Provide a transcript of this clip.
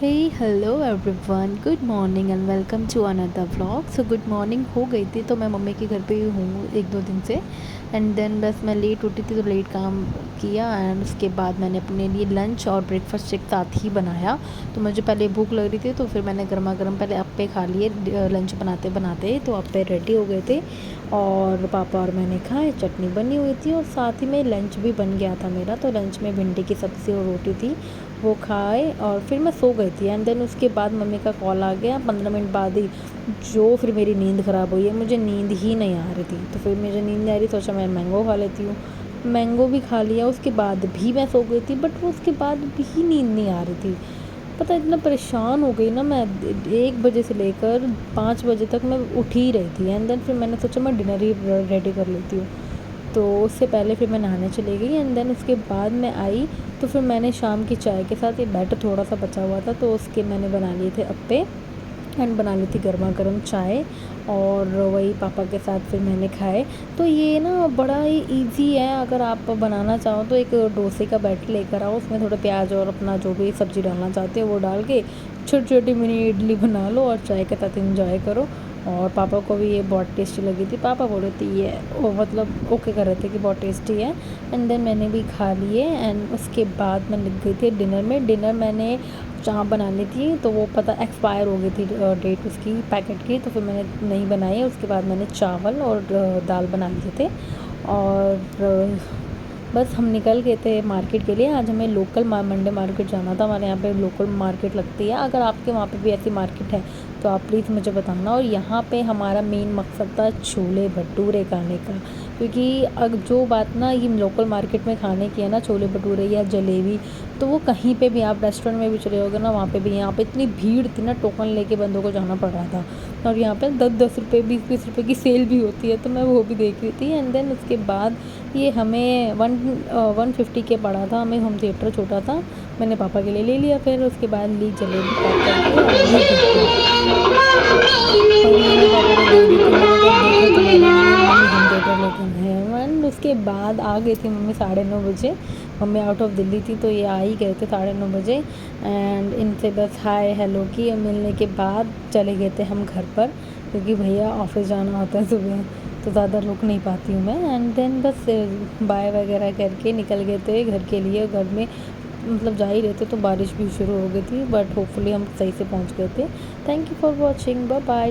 Hey hello everyone, good morning and welcome to another vlog. So good morning हो गई थी तो मैं मम्मी के घर पे ही हूँ एक दो दिन से। एंड देन बस मैं लेट उठी थी तो लेट काम किया। एंड उसके बाद मैंने अपने लिए लंच और ब्रेकफास्ट एक साथ ही बनाया। तो मुझे पहले भूख लग रही थी तो फिर मैंने गर्मा गर्म पहले अप्पे खा लिए। लंच बनाते बनाते तो अप्पे रेडी हो गए थे और पापा और मैंने खाए। चटनी बनी हुई थी और साथ ही में लंच भी बन गया था मेरा। तो लंच में भिंडी की सब्ज़ी और रोटी थी, वो खाए और फिर मैं सो गई थी। एंड देन उसके बाद मम्मी का कॉल आ गया 15 मिनट बाद ही, जो फिर मेरी नींद ख़राब हुई है। मुझे नींद ही नहीं आ रही थी तो फिर मुझे नींद नहीं आ रही, सोचा मैं मैंगो खा लेती हूँ। मैंगो भी खा लिया, उसके बाद भी मैं सो गई थी। बट वो उसके बाद भी नींद नहीं आ रही थी। पता इतना परेशान हो गई ना मैं, 1 बजे से लेकर 5 बजे तक मैं उठ ही रही थी। एंड देन फिर मैंने सोचा मैं डिनर ही रेडी कर लेती हूँ। तो उससे पहले फिर मैं नहाने चली गई। एंड देन उसके बाद मैं आई तो फिर मैंने शाम की चाय के साथ ये बैटर थोड़ा सा बचा हुआ था तो उसके मैंने बना लिए थे अप्पे एंड बना ली थी गर्मा गर्म चाय। और वही पापा के साथ फिर मैंने खाए। तो ये ना बड़ा ही इजी है, अगर आप बनाना चाहो तो एक डोसे का बैटर लेकर आओ, उसमें थोड़ा प्याज और अपना जो भी सब्ज़ी डालना चाहते हो वो डाल के छोटी छोटी मिनी इडली बना लो और चाय के साथ इंजॉय करो। और पापा को भी ये बहुत टेस्टी लगी थी। पापा बोल रहे थे ये वो मतलब ओके कर रहे थे कि बहुत टेस्टी है। एंड देन मैंने भी खा लिए। एंड उसके बाद मैं लग गई थी डिनर में। डिनर मैंने चाप बनानी थी तो वो पता एक्सपायर हो गई थी डेट उसकी पैकेट की, तो फिर मैंने नहीं बनाई। उसके बाद मैंने चावल और दाल बना लिए थे। और बस हम निकल गए थे मार्केट के लिए। आज हमें लोकल मंडे मार्केट जाना था, हमारे यहाँ पे लोकल मार्केट लगती है। अगर आपके वहाँ पे भी ऐसी मार्केट है तो आप प्लीज़ मुझे बताना। और यहाँ पे हमारा मेन मकसद था छोले भटूरे खाने का, क्योंकि अगर जो बात ना ये लोकल मार्केट में खाने की है ना, छोले भटूरे या जलेबी, तो वो कहीं पे भी आप रेस्टोरेंट में भी चले जाओगे ना, वहाँ पे भी यहाँ पे इतनी भीड़ थी ना, टोकन लेके बंदों को जाना पड़ रहा था। और यहाँ पे 10-10 रुपये 20-20 रुपये की सेल भी होती है, तो मैं वो भी देख रही थी। एंड देन उसके बाद ये हमें 150 के पड़ा था। हमें होम थिएटर छोटा था, मैंने पापा के लिए ले लिया। फिर उसके बाद ली जलेबी पैक करके और ली घर पे। और ये मैं पापा को दे रही थी, मैंने कहा देखो तुम्हारे लिए मम्मी होम थिएटर लेके आए हैं। एंड उसके बाद आ गई थी मम्मी 9:30 बजे। मम्मी आउट ऑफ दिल्ली थी तो ये आ ही गए थे 9:30 बजे। एंड इनसे बस हाय हेलो की मिलने के बाद चले गए थे हम घर पर, क्योंकि भैया ऑफिस जाना होता है सुबह तो ज़्यादा रुक नहीं पाती हूँ मैं। एंड देन बस बाय वगैरह करके निकल गए थे घर के लिए। घर में मतलब जा ही रहे थे तो बारिश भी शुरू हो गई थी, बट होपफुली हम सही से पहुँच गए थे। Thank you for watching, bye bye.